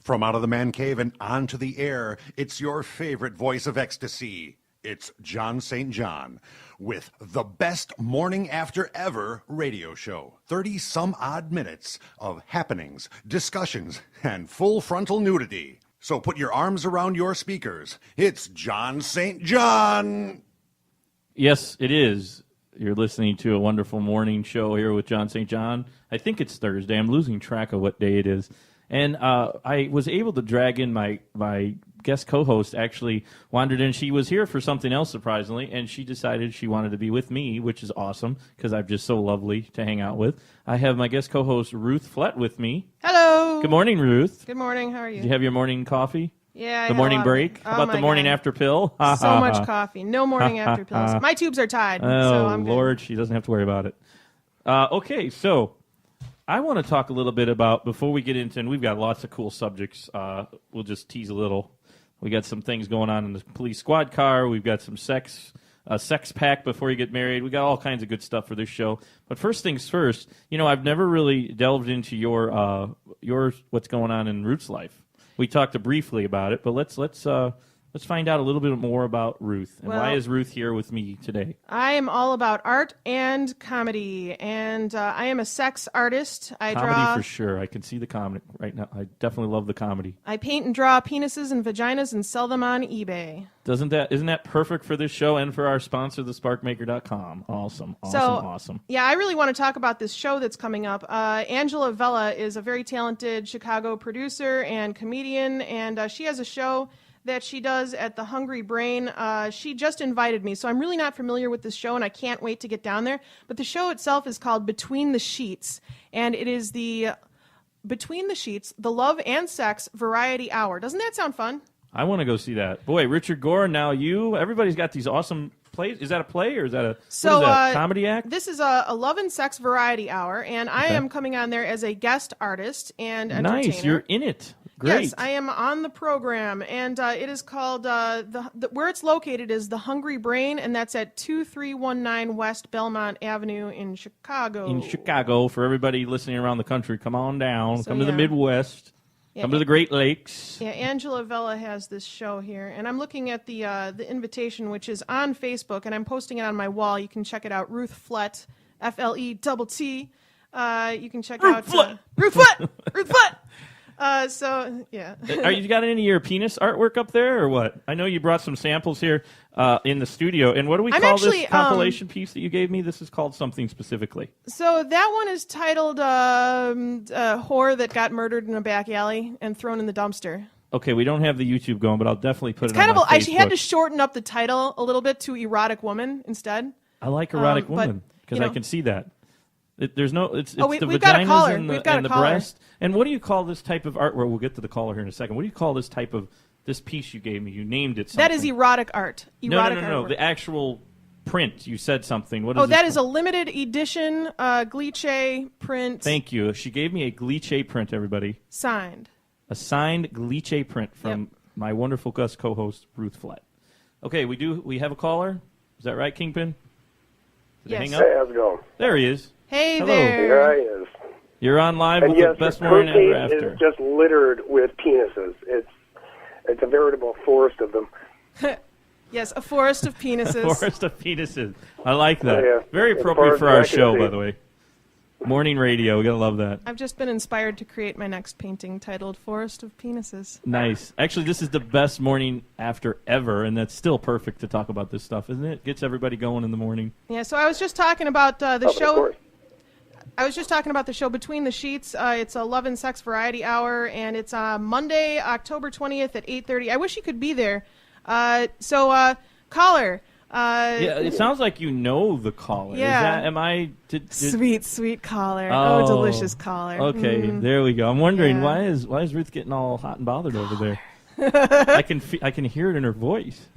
From out of the man cave and onto the air, it's your favorite voice of ecstasy. It's John St. John with the best morning after ever radio show. 30-some-odd minutes of happenings, discussions, and full frontal nudity. So put your arms around your speakers. It's John St. John. Yes, it is. You're listening to a wonderful morning show here with John St. John. I think it's Thursday. I'm losing track of what day it is. And I was able to drag in my guest co-host, actually wandered in. She was here for something else, surprisingly, and she decided she wanted to be with me, which is awesome because I'm just so lovely to hang out with. I have my guest co-host, Ruth Flett, with me. Hello. Good morning, Ruth. Good morning. How are you? Did you have your morning coffee? Yeah. The morning break? How about the morning after pill? So much coffee. No morning after pills. My tubes are tied, so I'm good. Lord, she doesn't have to worry about it. Okay, so I want to talk a little bit about, before we get into, and we've got lots of cool subjects, we'll just tease a little. We got some things going on in the police squad car. We've got some sex pack before you get married. We got all kinds of good stuff for this show. But first things first, you know, I've never really delved into your what's going on in Ruth's life. We talked briefly about it, but let's find out a little bit more about Ruth. And why is Ruth here with me today? I am all about art and comedy, and I am a sex artist. I draw for sure. I can see the comedy right now. I definitely love the comedy. I paint and draw penises and vaginas and sell them on eBay. Isn't that perfect for this show and for our sponsor, thesparkmaker.com? Awesome. Yeah, I really want to talk about this show that's coming up. Angela Vella is a very talented Chicago producer and comedian, and she has a show that she does at the Hungry Brain. She just invited me, so I'm really not familiar with this show, and I can't wait to get down there. But the show itself is called Between the Sheets, and it is the Between the Sheets, the Love and Sex Variety Hour. Doesn't that sound fun? I want to go see that. Boy, Richard Gore, now you. Everybody's got these awesome plays. Is that a play or is that a comedy act? This is a Love and Sex Variety Hour, and I am coming on there as a guest artist and entertainer. Nice, you're in it. Great. Yes, I am on the program, and it is called, where it's located is the Hungry Brain, and that's at 2319 West Belmont Avenue in Chicago. In Chicago, for everybody listening around the country, come on down, come to the Midwest. Come to the Great Lakes. Yeah, Angela Vella has this show here, and I'm looking at the invitation, which is on Facebook, and I'm posting it on my wall. You can check it out, Ruth Flett, F-L-E-T-T. You can check out Ruth Flett. Ruth Flett. So yeah. You got any of your penis artwork up there, or what? I know you brought some samples here in the studio. And what do we call this compilation piece that you gave me? This is called something specifically. So that one is titled "Whore That Got Murdered in a Back Alley and Thrown in the Dumpster." Okay, we don't have the YouTube going, but I'll definitely put it on my Facebook. I had to shorten up the title a little bit to "Erotic Woman" instead. I like erotic woman because I can see that. There's no. It's the we've got a caller. and the breast. And what do you call this type of artwork? We'll get to the caller here in a second. What do you call this type of this piece you gave me? You named it something. That is erotic art. No. The actual print. You said something. What is that is a limited edition Gliche print. Thank you. She gave me a Gliche print. Everybody. Signed. A signed Gliche print from my wonderful guest co-host Ruth Flett. Okay, we have a caller. Is that right, Kingpin? Yes. Hang up? Hey, how's it going? There he is. Hey Hello. there. Here he is. You're on live and with the best morning ever after. Is just littered with penises. It's a veritable forest of them. Yes, a forest of penises. A forest of penises. I like that. Yeah. Very appropriate for our show, by the way. Morning radio. We gotta love that. I've just been inspired to create my next painting titled "Forest of Penises." Nice. Actually, this is the best morning after ever, and that's still perfect to talk about this stuff, isn't it? Gets everybody going in the morning. Yeah. So I was just talking about the show. Of course. I was just talking about the show Between the Sheets. It's a Love and Sex Variety Hour, and it's Monday, October 20th at 8:30. I wish you could be there. Caller. Yeah, it sounds like you know the caller. Yeah. Sweet caller. Oh, delicious caller. Okay, There we go. I'm wondering why is Ruth getting all hot and bothered over there? I can hear it in her voice.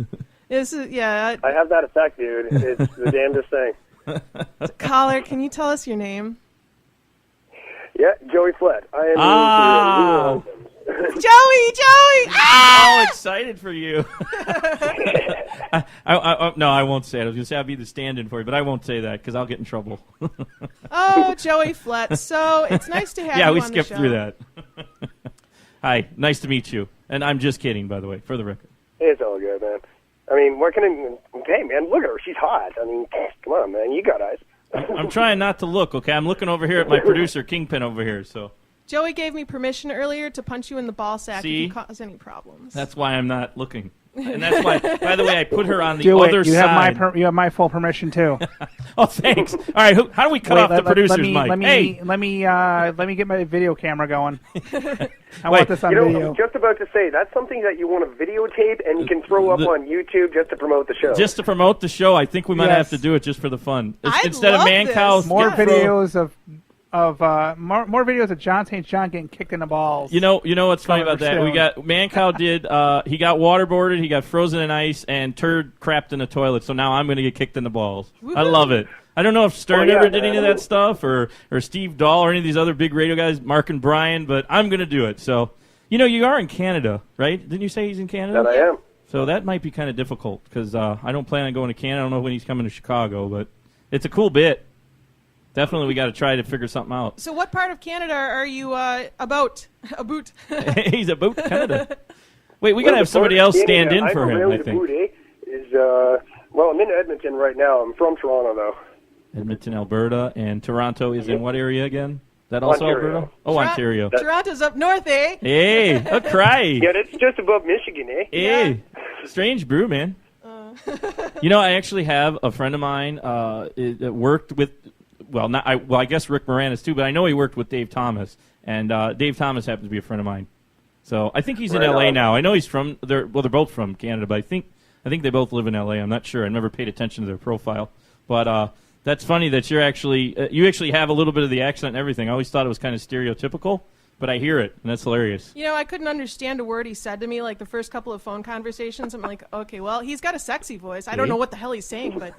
I have that effect, dude. It's the damnedest thing. Caller, can you tell us your name? Yeah, Joey Flett. I am Joey! Ah! Oh, excited for you. No, I won't say it. I was going to say I'll be the stand-in for you, but I won't say that because I'll get in trouble. Oh, Joey Flett. So it's nice to have you on the show. Yeah, we skipped through that. Hi. Nice to meet you. And I'm just kidding, by the way, for the record. It's all good, man. I mean, what can I... Hey, man, look at her. She's hot. I mean, come on, man. You got eyes. I'm trying not to look, okay? I'm looking over here at my producer, Kingpin, over here, so... Joey gave me permission earlier to punch you in the ball sack See? if you cause any problems. That's why I'm not looking. And that's why, by the way, I put her on the Do other it. You side. You have my full permission too. Oh, thanks. All right, how do we cut off the producer's mic? Let me get my video camera going. I want this on You know, video. I'm just about to say, that's something that you want to videotape and you can throw up on YouTube just to promote the show. Just to promote the show, I think we might have to do it just for the fun. Instead of man cows, more videos of more videos of John St. John getting kicked in the balls. You know what's funny about that? We got Mancow did he got waterboarded, he got frozen in ice, and turd crapped in the toilet. So now I'm going to get kicked in the balls. Woo-hoo. I love it. I don't know if Stern ever did any of that stuff, or Steve Dahl, or any of these other big radio guys, Mark and Brian, but I'm going to do it. So, you are in Canada, right? Didn't you say he's in Canada? That I am. So that might be kind of difficult because I don't plan on going to Canada. I don't know when he's coming to Chicago, but it's a cool bit. Definitely, we got to try to figure something out. So what part of Canada are you about? About? He's about Canada. Wait, we got to have somebody else stand in for him, I think. Well, I'm in Edmonton right now. I'm from Toronto, though. Edmonton, Alberta, and Toronto is in what area again? Is that also Ontario. Alberta? Oh, Ontario. Toronto's up north, eh? Hey, a cry. Yeah, it's just above Michigan, eh? Hey, strange brew, man. I actually have a friend of mine that worked with, I guess Rick Moranis too, but I know he worked with Dave Thomas, and Dave Thomas happens to be a friend of mine. So I think he's in L.A. now. I know he's from they're both from Canada, but I think they both live in L.A. I'm not sure. I never paid attention to their profile, but that's funny that you actually have a little bit of the accent and everything. I always thought it was kind of stereotypical, but I hear it, and that's hilarious. I couldn't understand a word he said to me, like the first couple of phone conversations. I'm like, okay, well, he's got a sexy voice. I don't know what the hell he's saying, but,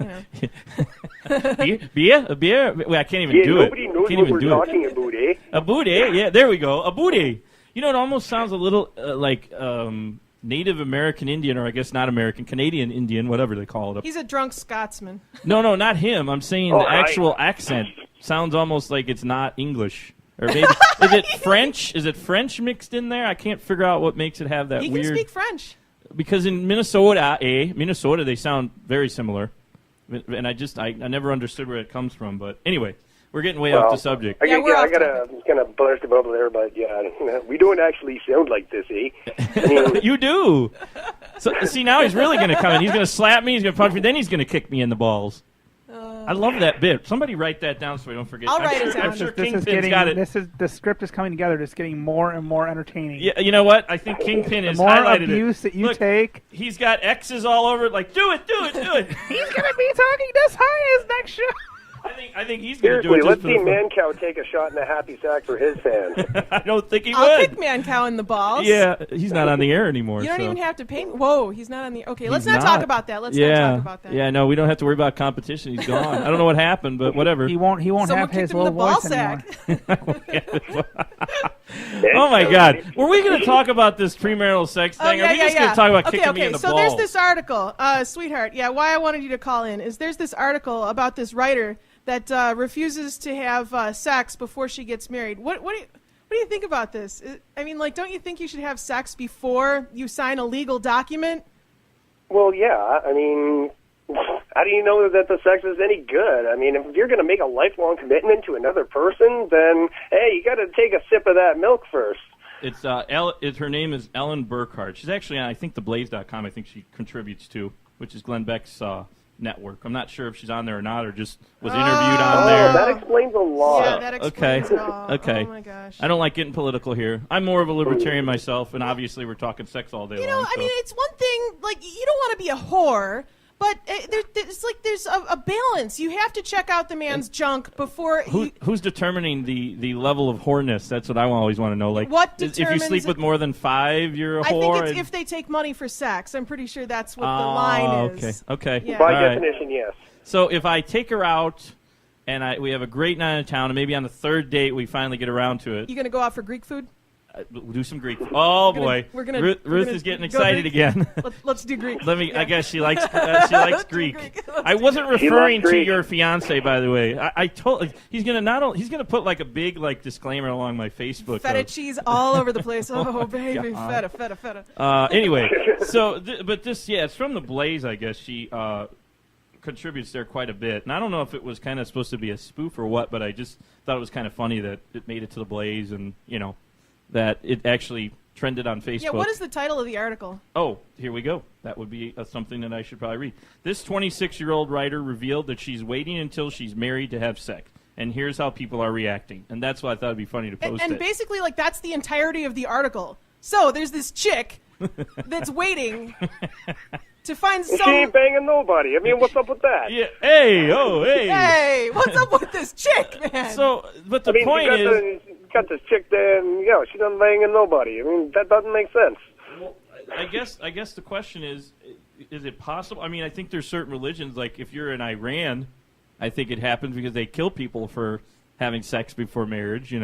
Beer? Wait, I can't even do it. Nobody knows what we're talking about, eh? A booty, yeah, there we go. A booty. It almost sounds a little like Native American Indian, or I guess not American, Canadian Indian, whatever they call it. He's a drunk Scotsman. No, not him. I'm saying the actual accent sounds almost like it's not English. Or maybe is it French? Is it French mixed in there? I can't figure out what makes it have that weird. He can speak French. Because in Minnesota, they sound very similar, and I never understood where it comes from. But anyway, we're getting way off the subject. I gotta kind of burst a bubble there, but we don't actually sound like this, eh? You do. So see, now he's really going to come in. He's going to slap me. He's going to punch me. Then he's going to kick me in the balls. I love that bit. Somebody write that down so we don't forget. I'll write it down. I'm sure Kingpin's got it. The script is coming together. It's getting more and more entertaining. Yeah, you know what? I think Kingpin has more highlighted abuse it. that you take. He's got X's all over it. Like, do it. He's gonna be talking this high his next show. I think he's going to do it. Let's see Mancow take a shot in the happy sack for his fans. I don't think he would. I'll kick Mancow in the balls. Yeah, he's not on the air anymore. You don't even have to pay. Whoa, he's not on the. Okay, let's not talk about that. Let's not talk about that. Yeah, no, we don't have to worry about competition. He's gone. I don't know what happened, but whatever. He won't have his low voice anymore. Oh my God, were we going to talk about this premarital sex thing? Or are we just going to talk about kicking me in the balls? So there's this article, sweetheart. Yeah, why I wanted you to call in is there's this article about this writer that refuses to have sex before she gets married. What do you think about this? I mean, don't you think you should have sex before you sign a legal document? Well, yeah. I mean, how do you know that the sex is any good? I mean, if you're going to make a lifelong commitment to another person, then, hey, you got to take a sip of that milk first. It's her name is Ellen Burkhardt. She's actually on, I think, theblaze.com. I think she contributes to, which is Glenn Beck's network. I'm not sure if she's on there or not, or just was interviewed on there. That explains a lot. Yeah, that explains it all. Okay. Oh my gosh. I don't like getting political here. I'm more of a libertarian myself, and obviously we're talking sex all day long. I mean, it's one thing, you don't want to be a whore, but there's a balance. You have to check out the man's junk before who's determining the level of whoreness? That's what I always want to know. What if you sleep with more than 5, you're a whore? I think it's if they take money for sex. I'm pretty sure that's what the line is. Okay. Yeah. By definition, yes. So if I take her out and we have a great night in town, and maybe on the third date we finally get around to it. You going to go out for Greek food? We'll do some Greek. Oh boy, Ruth is getting excited again. Let's do Greek. I guess she likes Greek. I wasn't referring to your fiance, by the way. I told he's gonna put like a big like disclaimer along my Facebook. Feta cheese all over the place. Oh baby, feta. Anyway, so but this it's from the Blaze. I guess she contributes there quite a bit, and I don't know if it was kind of supposed to be a spoof or what, but I just thought it was kind of funny that it made it to the Blaze, and that it actually trended on Facebook. Yeah, what is the title of the article? Oh, here we go. That would be something that I should probably read. This 26-year-old writer revealed that she's waiting until she's married to have sex. And here's how people are reacting. And that's why I thought it'd be funny to post it. And basically, like, that's the entirety of the article. So there's this chick that's waiting to find some... She ain't banging nobody. I mean, what's up with that? Yeah. Hey. Hey, what's up with this chick, man? So, but the point is... Got this chick there, and she doesn't bang nobody. I mean, that doesn't make sense. Well, I guess the question is it possible? I mean, I think there's certain religions, like if you're in Iran, I think it happens because they kill people for having sex before marriage.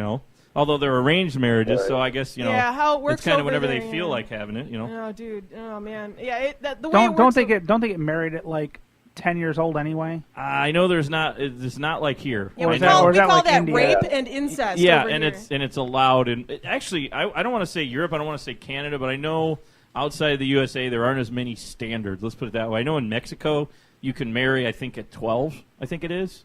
Although they're arranged marriages, so I guess how it works. It's kind of whenever there, they feel like having it. Oh, dude. Oh, man. Yeah. The way don't they get married at like 10 years old anyway? I know it's not like here. Yeah, we call like that India? rape and incest. Yeah, over and here. it's allowed. And actually, I don't want to say Europe. I don't want to say Canada, but I know outside of the USA there aren't as many standards. Let's put it that way. I know in Mexico you can marry, I think, at 12. I think it is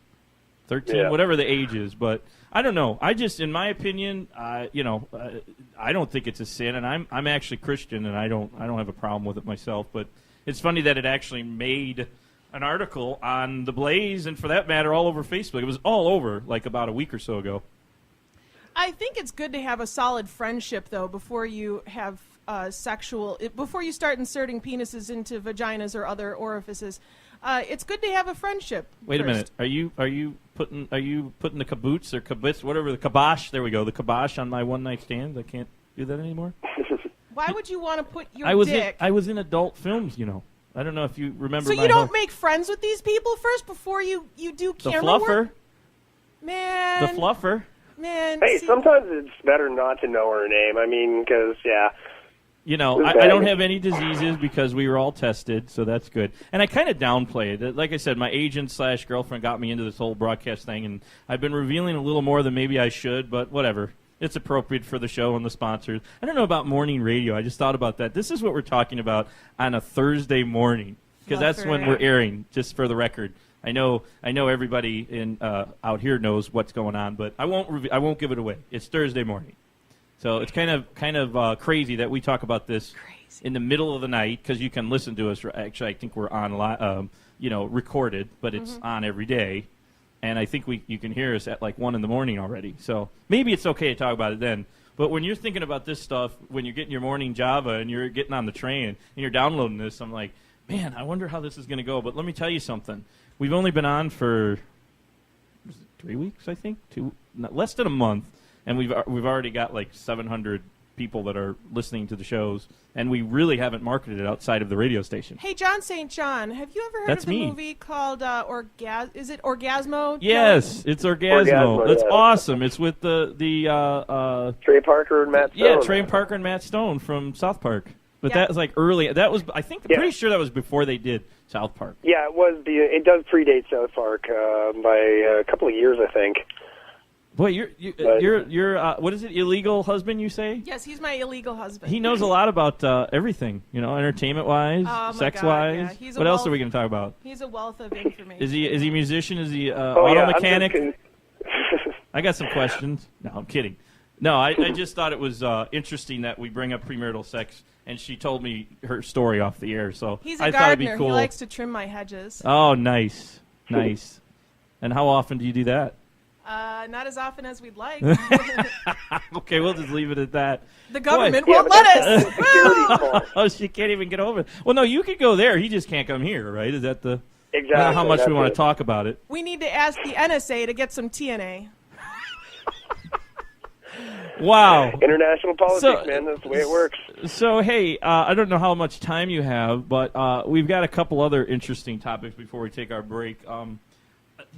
13, whatever the age is. But I don't know. I just, in my opinion, I don't think it's a sin, and I'm actually Christian, and I don't have a problem with it myself. But it's funny that it actually made an article on the Blaze, and for that matter, all over Facebook. It was all over like about a week or so ago. I think it's good to have a solid friendship, though, before you have before you start inserting penises into vaginas or other orifices. It's good to have a friendship. Wait a minute. Are you putting the caboose or kibbutz, whatever, the kibosh? There we go. The kibosh on my one night stand. I can't do that anymore. Why would you want to put your dick? I was in adult films, I don't know if you remember. So you don't make friends with these people first before you do camera work? Man. The fluffer. Man. Hey, sometimes it's better not to know her name. I mean, because, I don't have any diseases because we were all tested, so that's good. And I kind of downplay it. Like I said, my agent / girlfriend got me into this whole broadcast thing, and I've been revealing a little more than maybe I should, but whatever. It's appropriate for the show and the sponsors. I don't know about morning radio. I just thought about that. This is what we're talking about on a Thursday morning, because that's when we're airing, just for the record. I know everybody out here knows what's going on, but I won't give it away. It's Thursday morning. So it's kind of crazy that we talk about this in the middle of the night, because you can listen to us. Actually, I think we're on recorded, but it's on every day. And I think you can hear us at like 1 in the morning already. So maybe it's okay to talk about it then. But when you're thinking about this stuff, when you're getting your morning Java and you're getting on the train and you're downloading this, I'm like, man, I wonder how this is going to go. But let me tell you something. We've only been on for 3 weeks, I think, less than a month, and we've already got like 700 people that are listening to the shows, and we really haven't marketed it outside of the radio station. Hey, John St. John, have you ever heard of the movie called is it Orgasmo? Yes, it's Orgasmo. That's awesome. It's with the Trey Parker and Matt Stone. Yeah, Trey Parker and Matt Stone from South Park. But that was like early. That was, I think, pretty sure that was before they did South Park. Yeah, it was. It does predate South Park by a couple of years, I think. Boy, you're what is it? Illegal husband? You say? Yes, he's my illegal husband. He knows a lot about everything. Entertainment wise, sex wise. Yeah. What else are we going to talk about? He's a wealth of information. Is he a musician? Is he auto mechanic? I got some questions. No, I'm kidding. No, I just thought it was interesting that we bring up premarital sex, and she told me her story off the air. So he's a I gardener. thought it'd be cool. He likes to trim my hedges. Oh, nice. And how often do you do that? Not as often as we'd like. Okay, we'll just leave it at that. The government won't let us. Oh, she can't even get over it. Well, no, you could go there. He just can't come here, right? Is that the exactly how much we want to talk about it? We need to ask the NSA to get some TNA. Wow. International politics, man. That's the way it works. So, hey, I don't know how much time you have, but we've got a couple other interesting topics before we take our break.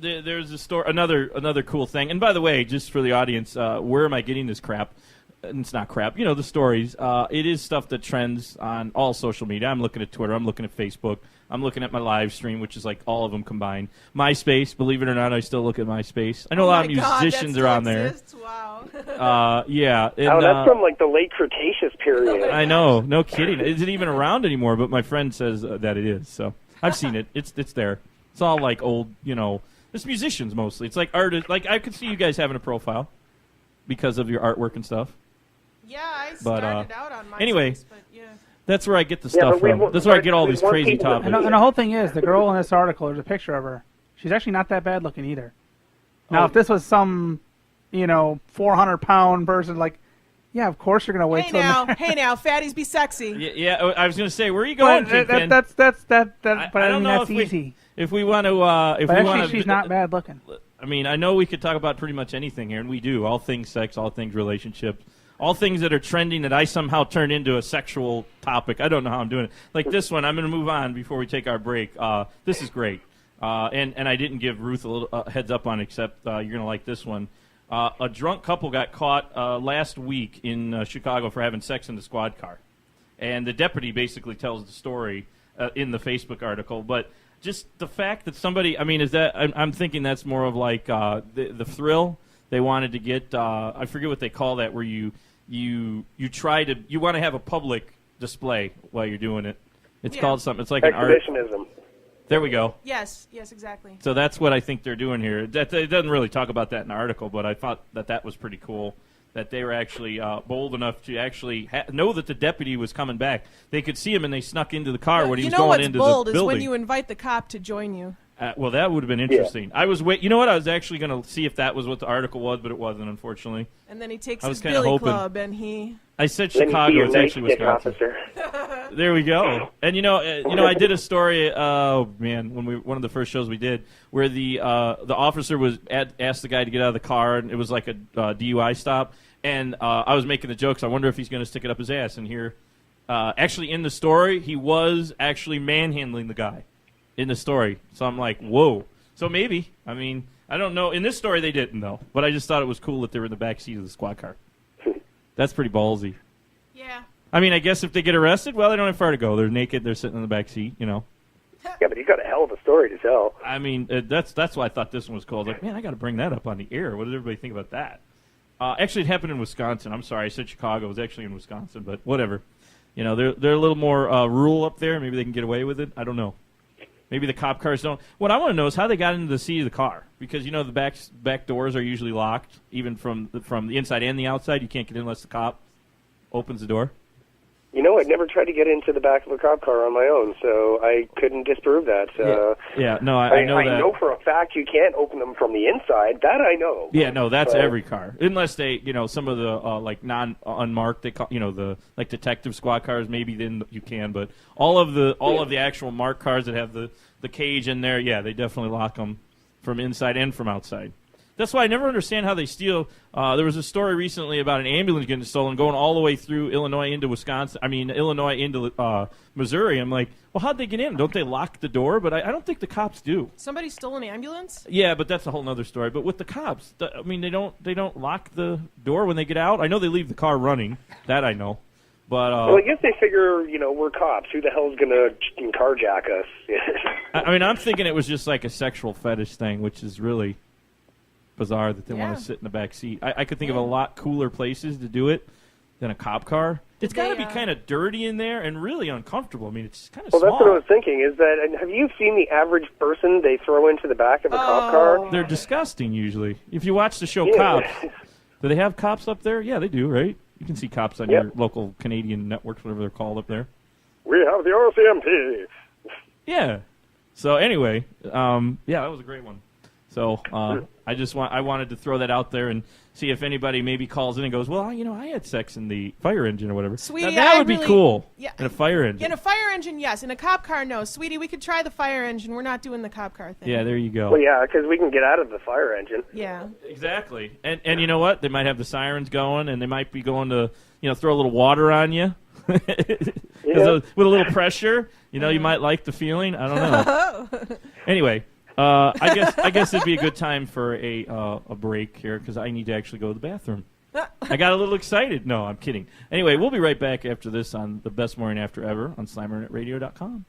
There's a story, another cool thing. And by the way, just for the audience, where am I getting this crap? and it's not crap. You know, the stories. It is stuff that trends on all social media. I'm looking at Twitter. I'm looking at Facebook. I'm looking at my live stream, which is like all of them combined. MySpace, believe it or not, I still look at MySpace. I know a lot of musicians are on there. Wow. Yeah. And, that's from like the late Cretaceous period. I know. No kidding. Is it even around anymore? But my friend says that it is. So I've seen it. It's there. It's all like old, you know, it's musicians mostly. It's like artists. Like I could see you guys having a profile because of your artwork and stuff. Yeah, I started out on MySpace, anyway, but yeah. That's where I get the stuff from. That's where I get all these crazy topics. And the whole thing is, the girl in this article, there's a picture of her. She's actually not that bad looking either. Now, if this was some, 400-pound person, like, yeah, of course you're going to wait till... Hey now, fatties be sexy. Yeah, I was going to say, where are you going, Kingpin? But I don't know that's easy. If we want to... she's not bad looking. I mean, I know we could talk about pretty much anything here, and we do. All things sex, all things relationships. All things that are trending that I somehow turned into a sexual topic. I don't know how I'm doing it. Like this one, I'm going to move on before we take our break. This is great. And I didn't give Ruth a little heads up on it, except you're going to like this one. A drunk couple got caught last week in Chicago for having sex in the squad car. And the deputy basically tells the story in the Facebook article. But just the fact that somebody, I mean, is that, I'm thinking that's more of like the thrill. They wanted to get, I forget what they call that, where you want to have a public display while you're doing it. It's called something. It's like an art. Exhibitionism. There we go. Yes, exactly. So that's what I think they're doing here. It doesn't really talk about that in the article, but I thought that was pretty cool, that they were actually bold enough to actually know that the deputy was coming back. They could see him, and they snuck into the car when he was going into the building. You know what's bold is when you invite the cop to join you. Well, that would have been interesting. Yeah. You know what? I was actually going to see if that was what the article was, but it wasn't, unfortunately. And then he takes his billy club, and he... I said Chicago. It's actually Wisconsin. There we go. And I did a story. Oh man, one of the first shows we did, where the officer asked the guy to get out of the car, and it was like a DUI stop. And I was making the jokes. I wonder if he's going to stick it up his ass. And here, actually, in the story, he was actually manhandling the guy. In the story. So I'm like, whoa. So maybe. I mean, I don't know. In this story, they didn't, though. But I just thought it was cool that they were in the back seat of the squad car. That's pretty ballsy. Yeah. I mean, I guess if they get arrested, well, they don't have far to go. They're naked. They're sitting in the back seat, Yeah, but he's got a hell of a story to tell. I mean, that's why I thought this one was cool. I was like, man, I got to bring that up on the air. What did everybody think about that? Actually, it happened in Wisconsin. I'm sorry. I said Chicago. It was actually in Wisconsin, but whatever. They're a little more rural up there. Maybe they can get away with it. I don't know. Maybe the cop cars don't. What I want to know is how they got into the seat of the car, because the back doors are usually locked, even from the inside and the outside. You can't get in unless the cop opens the door. I'd never tried to get into the back of a cop car on my own, so I couldn't disprove that. I know that. I know for a fact you can't open them from the inside. That I know. Yeah, no, that's every car, unless they, some of the like unmarked, they call, the like detective squad cars. Maybe then you can, but all of the actual marked cars that have the cage in there, yeah, they definitely lock them from inside and from outside. That's why I never understand how they steal. There was a story recently about an ambulance getting stolen, going all the way through Illinois into Wisconsin. I mean, Illinois into Missouri. I'm like, well, how'd they get in? Don't they lock the door? But I don't think the cops do. Somebody stole an ambulance? Yeah, but that's a whole other story. But with the cops, they don't lock the door when they get out. I know they leave the car running. That I know. But well, I guess they figure, we're cops. Who the hell's gonna carjack us? I mean, I'm thinking it was just like a sexual fetish thing, which is really bizarre that they want to sit in the back seat. I could think of a lot cooler places to do it than a cop car. It's got to be kind of dirty in there and really uncomfortable. I mean, it's kind of small. Well, that's what I was thinking, is that, have you seen the average person they throw into the back of a cop car? They're disgusting, usually. If you watch the show Cops, do they have cops up there? Yeah, they do, right? You can see cops on your local Canadian networks, whatever they're called up there. We have the RCMP. Yeah. So anyway, that was a great one. So I wanted to throw that out there and see if anybody maybe calls in and goes, well, I had sex in the fire engine or whatever. Sweetie, now, that would be cool. Yeah. In a fire engine. In a fire engine, yes. In a cop car, no. Sweetie, we could try the fire engine. We're not doing the cop car thing. Yeah, there you go. Well, yeah, because we can get out of the fire engine. Yeah. Exactly. And you know what? They might have the sirens going, and they might be going to throw a little water on you. With a little pressure. You might like the feeling. I don't know. Anyway. I guess it'd be a good time for a break here because I need to actually go to the bathroom. I got a little excited. No, I'm kidding. Anyway, we'll be right back after this on the best morning after ever on SlimerNetRadio.com.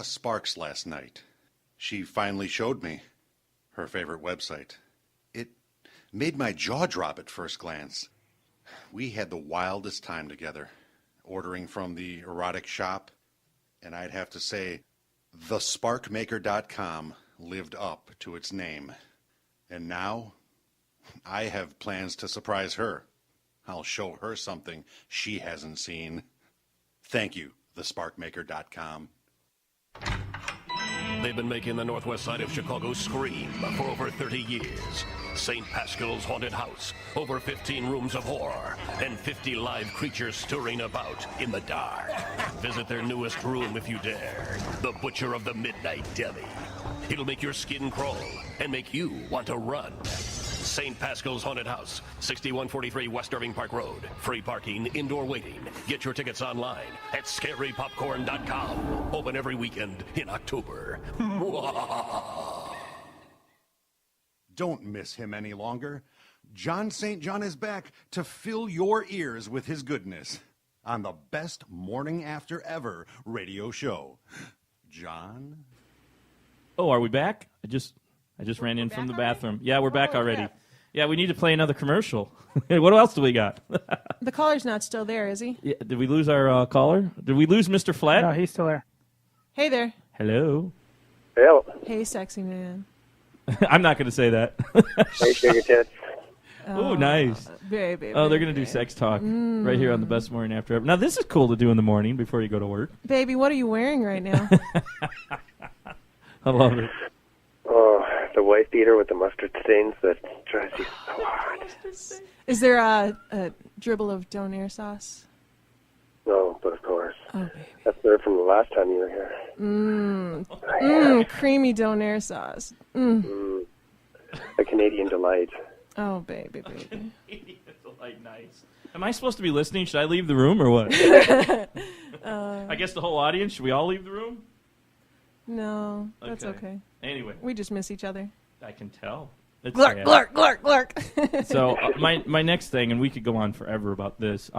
Sparks last night. She finally showed me her favorite website. It made my jaw drop at first glance. We had the wildest time together, ordering from the erotic shop, and I'd have to say, thesparkmaker.com lived up to its name. And now, I have plans to surprise her. I'll show her something she hasn't seen. Thank you, thesparkmaker.com. They've been making the northwest side of Chicago scream for over 30 years. St. Pascal's Haunted House, over 15 rooms of horror, and 50 live creatures stirring about in the dark. Visit their newest room if you dare, the Butcher of the Midnight Deli. It'll make your skin crawl and make you want to run. St. Pascal's Haunted House, 6143 West Irving Park Road. Free parking, indoor waiting. Get your tickets online at scarypopcorn.com. Open every weekend in October. Don't miss him any longer. John St. John is back to fill your ears with his goodness on the best morning after ever radio show. John? Oh, are we back? I just ran in from the bathroom. Yeah, we're back already. Yeah, we need to play another commercial. What else do we got? The caller's not still there, is he? Yeah, did we lose our caller? Did we lose Mr. Flett? No, he's still there. Hey there. Hello. Well, Hey, sexy man. I'm not going to say that. hey, sugar tits. Oh, nice. Baby. Oh, they're going to do sex talk right here on the best morning after ever. Now, this is cool to do in the morning before you go to work. Baby, what are you wearing right now? I love it. Oh, the white beater with the mustard stains that drives you so hard. Is there a dribble of donair sauce? No, but of course. Oh, baby. That's there from the last time you were here. Creamy donair sauce. A Canadian delight. Oh, baby, baby. Nice. Am I supposed to be listening? Should I leave the room or what? I guess the whole audience. Should we all leave the room? No, that's okay. Anyway. We just miss each other. I can tell. It's Glurk, sad. glurk, glurk, glurk. So my next thing, and we could go on forever about this,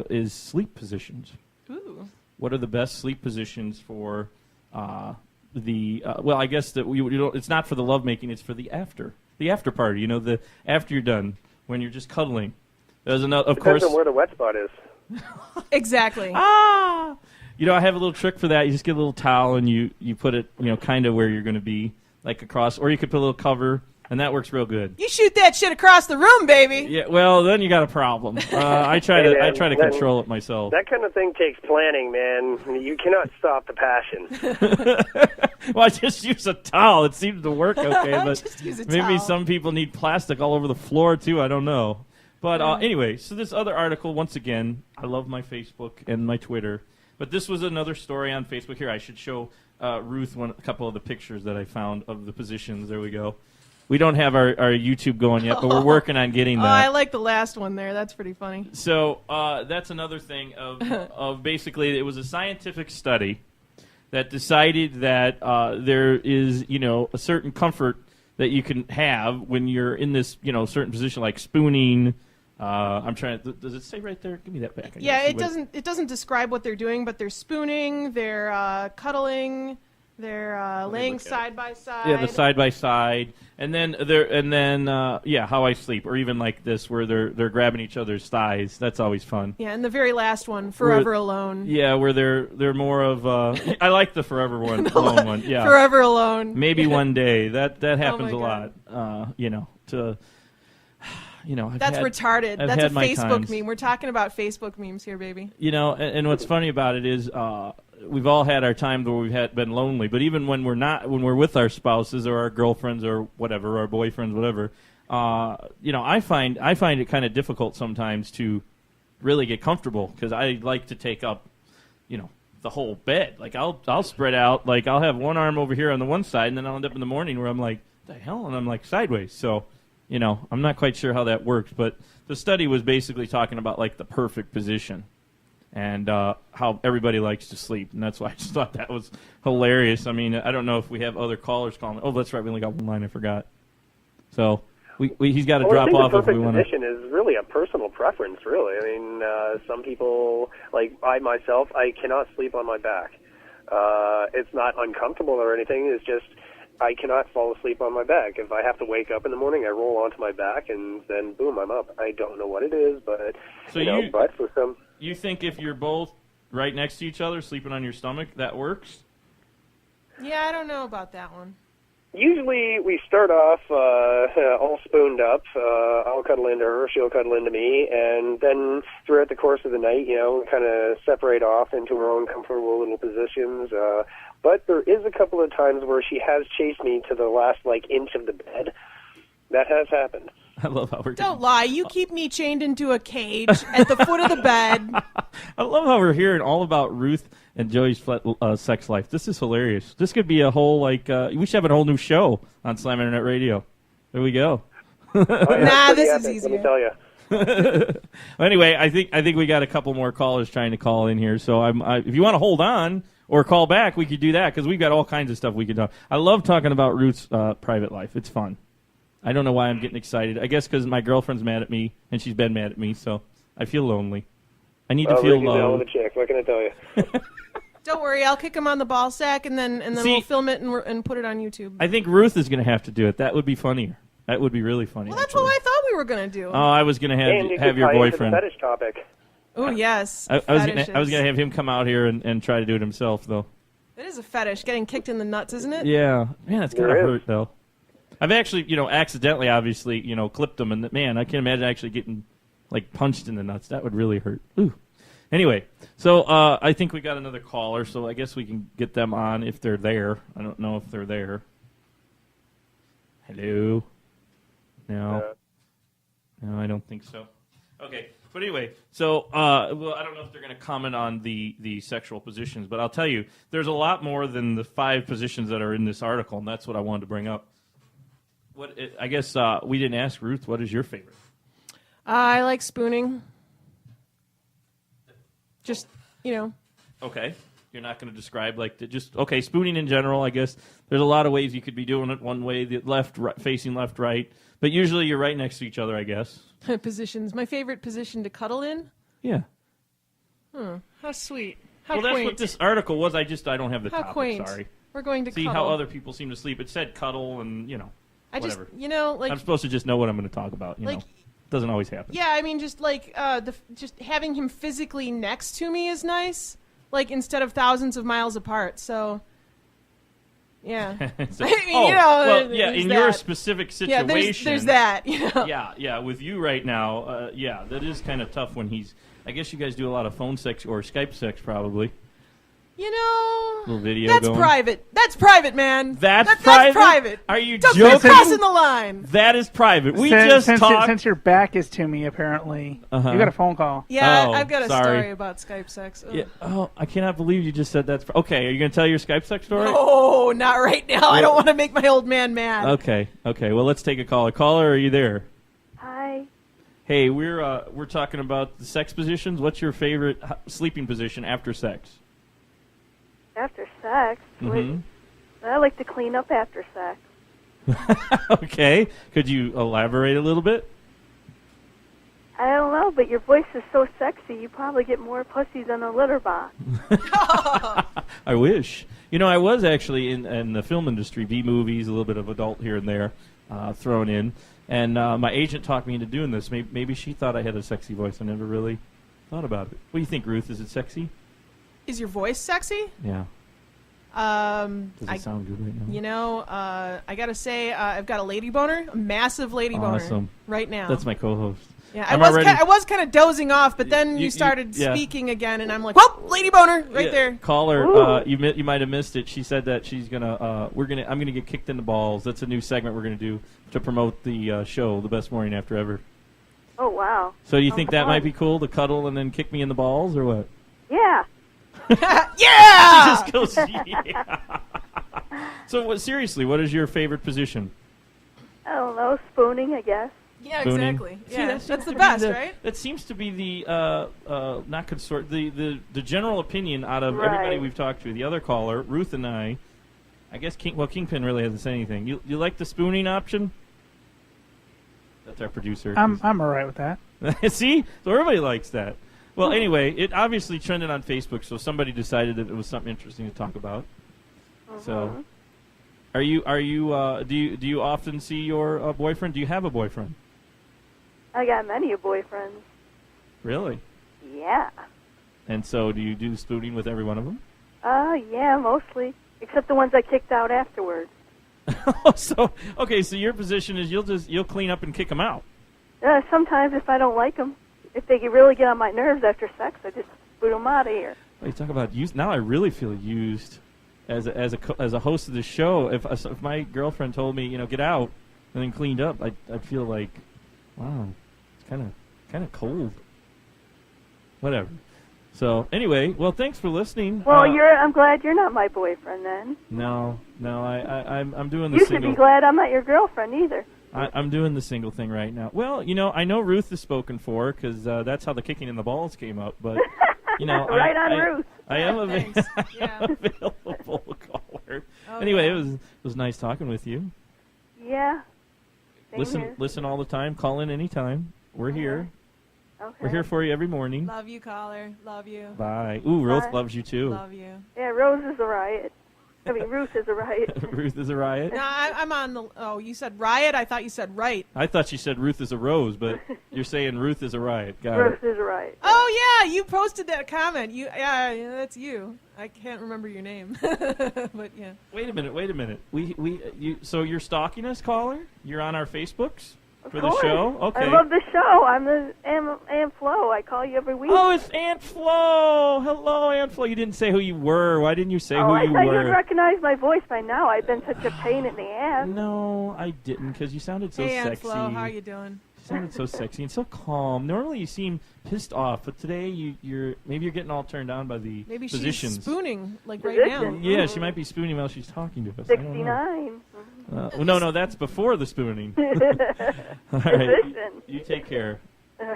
is sleep positions. Ooh. What are the best sleep positions for well, I guess that it's not for the lovemaking, it's for the after party. You know, the after you're done, when you're just cuddling. There's another, of Depends course. on where the wet spot is. Exactly. You know, I have a little trick for that. You just get a little towel and you put it, kind of where you're going to be, like across, or you could put a little cover, and that works real good. You shoot that shit across the room, baby. Yeah, well, then you got a problem. I try to control it myself. That kind of thing takes planning, man. You cannot stop the passion. Well, I just use a towel. It seems to work okay, but Just use a maybe towel. some people need plastic all over the floor too. I don't know. But anyway, so this other article, once again, I love my Facebook and my Twitter. But this was another story on Facebook. Here, I should show Ruth a couple of the pictures that I found of the positions. There we go. We don't have our YouTube going yet, but we're working on getting that. Oh, I like the last one there. That's pretty funny. So that's another thing of basically, it was a scientific study that decided that there is, a certain comfort that you can have when you're in this, certain position, like spooning. I'm trying to. Does it say right there? Give me that back. Yeah, it doesn't. It doesn't describe what they're doing, but they're spooning, they're cuddling, they're laying side by side. Yeah, the side by side, and then how I sleep, or even like this, where they're grabbing each other's thighs. That's always fun. Yeah, and the very last one, Forever Alone. Yeah, where they're more of. I like the Forever Alone one. Yeah, Forever Alone. Maybe one day that happens my a lot. That's retarded. I've That's a had my Facebook times. meme. We're talking about Facebook memes here, baby. And what's funny about it is we've all had our times where we've been lonely. But even when we're with our spouses or our girlfriends or whatever, our boyfriends, whatever, I find it kind of difficult sometimes to really get comfortable because I like to take up, the whole bed. Like I'll spread out. Like I'll have one arm over here on the one side, and then I'll end up in the morning where I'm like, the hell, and I'm like sideways. So. I'm not quite sure how that works, but the study was basically talking about like the perfect position and how everybody likes to sleep, and that's why I just thought that was hilarious. I mean, I don't know if we have other callers calling. Oh, that's right, we only got one line. I forgot. So He's got to Well, I drop think off the if we perfect want to. position is really a personal preference, really. I mean, some people, like I myself, I cannot sleep on my back. It's not uncomfortable or anything. It's just I cannot fall asleep on my back. If I have to wake up in the morning, I roll onto my back, and then boom, I'm up. I don't know what it is, but So but for some. You think if you're both right next to each other, sleeping on your stomach, that works? Yeah, I don't know about that one. Usually we start off all spooned up. I'll cuddle into her, she'll cuddle into me, and then throughout the course of the night, we kind of separate off into our own comfortable little positions. But there is a couple of times where she has chased me to the last inch of the bed. That has happened. I love how we're Don't lie. You keep me chained into a cage at the foot of the bed. I love how we're hearing all about Ruth and Joey's sex life. This is hilarious. This could be a whole we should have a whole new show on Slam Internet Radio. There we go. Nah, this is easier. Let me tell you. Well, anyway, I think we got a couple more callers trying to call in here. So if you want to hold on or call back, we could do that because we've got all kinds of stuff we could talk. I love talking about Ruth's private life. It's fun. I don't know why I'm getting excited. I guess because my girlfriend's mad at me, and she's been mad at me, so I feel lonely. I need to feel Ricky's a hell of a chick. What can I tell you? Don't worry, I'll kick him on the ball sack, and then we'll film it and put it on YouTube. I think Ruth is going to have to do it. That would be funnier. That would be really funny. Well, that's what I thought we were going to do. Oh, I was going to have your boyfriend. Fetish topic. Oh, yes. I was going to have him come out here and try to do it himself, though. It is a fetish, getting kicked in the nuts, isn't it? Yeah. Man, it's going to hurt, though. I've actually, accidentally, obviously, clipped them, and man, I can't imagine actually getting, punched in the nuts. That would really hurt. Ooh. Anyway, so I think we got another caller, so I guess we can get them on if they're there. I don't know if they're there. Hello? No. No, I don't think so. Okay, but anyway, so, I don't know if they're going to comment on the sexual positions, but I'll tell you, there's a lot more than the 5 positions that are in this article, and that's what I wanted to bring up. I guess we didn't ask Ruth. What is your favorite? I like spooning. Just, Okay. You're not going to describe spooning in general, I guess. There's a lot of ways you could be doing it. One way, the left, right, facing left, right. But usually you're right next to each other, I guess. Positions. My favorite position to cuddle in? Yeah. How sweet. How quaint. quaint. That's what this article was. I don't have the How topic, quaint. sorry. We're going to see cuddle. how other people seem to sleep. It said cuddle and, whatever. I'm supposed to just know what I'm going to talk about, Doesn't always happen. Yeah, I mean, just just having him physically next to me is nice. Instead of thousands of miles apart. So, yeah. So, in that. your specific situation. Yeah, there's that. Yeah. With you right now, that is kind of tough when he's. I guess you guys do a lot of phone sex or Skype sex, probably. Little video that's going. private. That's private, man. That's private? That's private. Are you Don't joking? be crossing the line. That is private. We since talked. Since your back is to me, apparently, you got a phone call. Yeah, I've got a story about Skype sex. Yeah. Oh, I cannot believe you just said that's. Okay, are you going to tell your Skype sex story? Oh, not right now. I don't want to make my old man mad. Okay. Well, let's take a caller. Caller, are you there? Hi. Hey, we're talking about the sex positions. What's your favorite sleeping position after sex? After sex? Mm-hmm. I like to clean up after sex. Okay. Could you elaborate a little bit? I don't know, but your voice is so sexy, you probably get more pussy than a litter box. I wish. I was actually in the film industry, B-movies, a little bit of adult here and there thrown in. And my agent talked me into doing this. Maybe she thought I had a sexy voice. I never really thought about it. What do you think, Ruth? Is it sexy? Is your voice sexy? Yeah. Does it sound good right now? I gotta say, I've got a lady boner, a massive lady boner right now. That's my co-host. Yeah, I was kind of dozing off, but then you started speaking again, and I'm like, "Whoop, lady boner, right there." Caller, you might have missed it. She said that she's gonna, I'm gonna get kicked in the balls. That's a new segment we're gonna do to promote the show, The Best Morning After Ever. Oh wow! So you think that might be cool to cuddle and then kick me in the balls, or what? Yeah. Yeah! She just goes, yeah. So, seriously, what is your favorite position? I don't know, spooning, I guess. Yeah, Spooning. exactly. See, Yeah, that's the best, right? That seems to be the not consort the general opinion out of everybody we've talked to. The other caller, Ruth and I guess Kingpin really hasn't said anything. You like the spooning option? That's our producer. I'm all right with that. See? So everybody likes that. Well, anyway, it obviously trended on Facebook, so somebody decided that it was something interesting to talk about. So, do you often see your boyfriend? Do you have a boyfriend? I got many boyfriends. Really? Yeah. And so, do you do spooning with every one of them? Yeah, mostly. Except the ones I kicked out afterwards. So your position is you'll clean up and kick them out. Sometimes if I don't like them. If they really get on my nerves after sex, I just boot them out of here. Well, you talk about used. Now I really feel used as a host of the show. If my girlfriend told me, get out, and then cleaned up, I'd feel like, wow, it's kind of cold. Whatever. So anyway, well, thanks for listening. Well, I'm glad you're not my boyfriend then. No, I'm doing the You single. should be glad I'm not your girlfriend either. I'm doing the single thing right now. Well, I know Ruth is spoken for because that's how the kicking in the balls came up. But right on Ruth. I am Yeah. available caller. Oh, anyway, yeah. it was nice talking with you. Yeah. Same Listen all the time. Call in anytime. We're here. Okay. We're here for you every morning. Love you, caller. Love you. Bye. Ooh, Ruth Bye. loves you too. Love you. Yeah, Rose is a riot. Ruth is a riot. Ruth is a riot. No, I'm on the. Oh, you said riot. I thought you said right. I thought you said Ruth is a rose, but you're saying Ruth is a riot. Got Ruth it. is a riot. Oh yeah, you posted that comment. Yeah, that's you. I can't remember your name, but yeah. Wait a minute. So you're stalking us, caller? You're on our Facebooks for the course. show? Okay. I love the show. I'm the Aunt Flo. I call you every week. Oh, it's Aunt Flo. Hello, Aunt Flo. You didn't say who you were. Why didn't you say who I you thought were? you'd recognize my voice by now. I've been such a pain in the ass. No, I didn't, because you sounded so Hey, sexy. Aunt Flo, how you doing? You sounded so sexy and so calm. Normally you seem pissed off, but today you're getting all turned on by the Maybe positions. she's spooning like right Position. now. Yeah, she might be spooning while she's talking to us. I don't know. 69. No, that's before the spooning. All right. Position. You take care.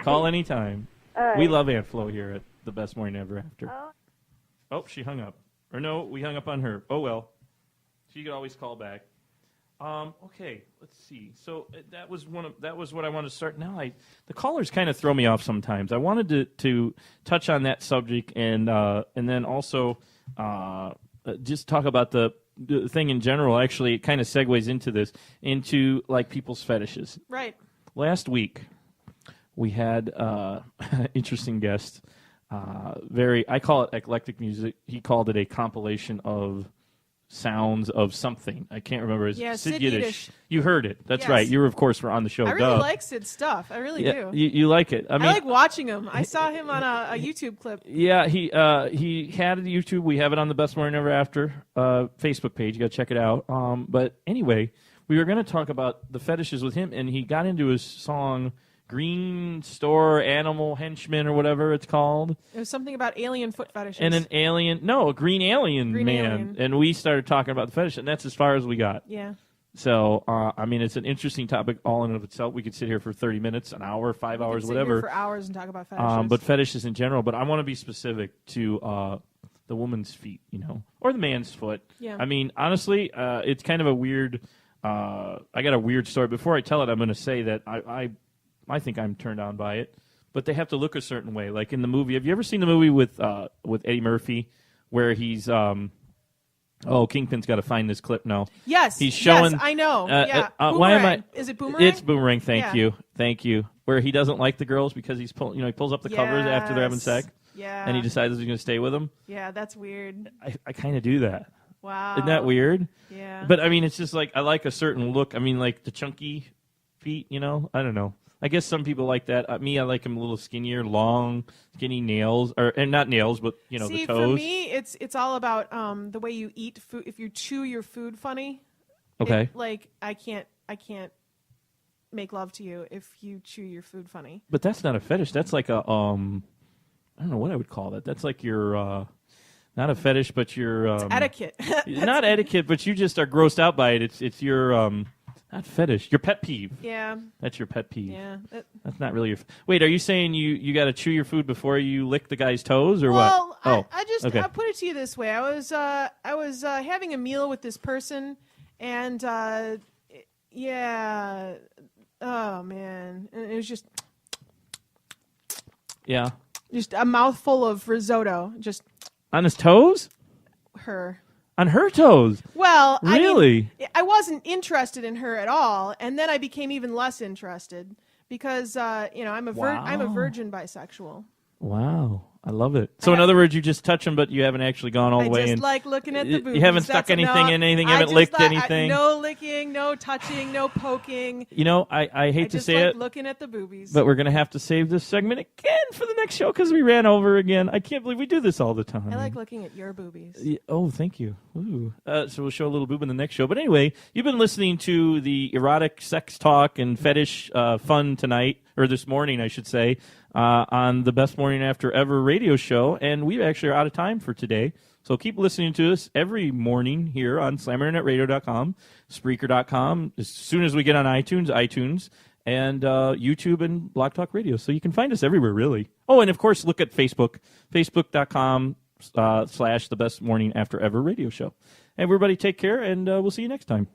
Call anytime. All right. We love Aunt Flo here at the Best Morning Ever After. Oh. Oh, she hung up. Or no, we hung up on her. Oh, well. She could always call back. Okay, let's see. So that was what I wanted to start. Now the callers kind of throw me off sometimes. I wanted to touch on that subject and then also just talk about the thing in general. Actually, it kind of segues into like people's fetishes. Right. Last week we had interesting guest. I call it eclectic music. He called it a compilation of sounds of something. I can't remember. Yeah, Sid Sid Yiddish. Yiddish. You heard it. That's Yes. right. You were, of course, on the show. I really like Sid's stuff. I really do. You like it. I mean, I like watching him. I saw him on a YouTube clip. yeah, he had the YouTube. We have it on the Best Morning Ever After Facebook page. You got to check it out. But anyway, we were going to talk about the fetishes with him, and he got into his song Green Store Animal Henchman or whatever it's called. It was something about alien foot fetishes. And a green alien Green man. alien. And we started talking about the fetish, and that's as far as we got. Yeah. So, I mean, it's an interesting topic all in and of itself. We could sit here for 30 minutes, an hour, 5 hours, Sit whatever. here for hours and talk about fetishes. But fetishes in general. But I want to be specific to the woman's feet, or the man's foot. Yeah. I mean, honestly, it's kind of a weird. I got a weird story. Before I tell it, I'm going to say that I think I'm turned on by it. But they have to look a certain way. Like in the movie, have you ever seen the movie with Eddie Murphy, where he's Kingpin's got to find this clip now. Yes. He's showing. Yes, I know. Yeah. Why am I? Is it Boomerang? It's Boomerang. Thank you. Where he doesn't like the girls because he pulls up the covers after they're having sex. Yeah. And he decides he's going to stay with them. Yeah, that's weird. I kind of do that. Wow. Isn't that weird? Yeah. But I mean, it's just like I like a certain look. I mean, like the chunky feet. I don't know. I guess some people like that. I like them a little skinnier, long, skinny nails, and not nails, but See, the toes. for me, it's all about the way you eat food. If you chew your food funny, Okay. I can't make love to you if you chew your food funny. But that's not a fetish. That's like a I don't know what I would call that. That's like your not a fetish, but your Etiquette. not etiquette, but you just are grossed out by it. It's your not fetish. Your pet peeve. Yeah. That's your pet peeve. Yeah. That's not really your. Wait, are you saying you got to chew your food before you lick the guy's toes, or Well, what? I'll put it to you this way. I was having a meal with this person, and oh man, and it was just Yeah. a mouthful of risotto. Just On his toes? her. On her toes? Well, Really? I mean, I wasn't interested in her at all, and then I became even less interested because I'm a virgin bisexual. Wow. I love it. So in other words, you just touch them, but you haven't actually gone all the way I just in. like looking at the boobies. You haven't stuck anything in anything, you haven't licked anything. No licking, no touching, no poking. You know, I hate to say it, looking at the boobies. but we're going to have to save this segment again for the next show because we ran over again. I can't believe we do this all the time. I like looking at your boobies. Oh, thank you. Ooh. So we'll show a little boob in the next show. But anyway, you've been listening to the erotic sex talk and fetish fun tonight, or this morning, I should say, on the Best Morning After Ever radio show. And we actually are out of time for today. So keep listening to us every morning here on SlamInternetRadio.com, Spreaker.com, as soon as we get on iTunes, and YouTube and Blog Talk Radio. So you can find us everywhere, really. Oh, and of course, look at Facebook, Facebook.com / the Best Morning After Ever radio show. Everybody take care, and we'll see you next time.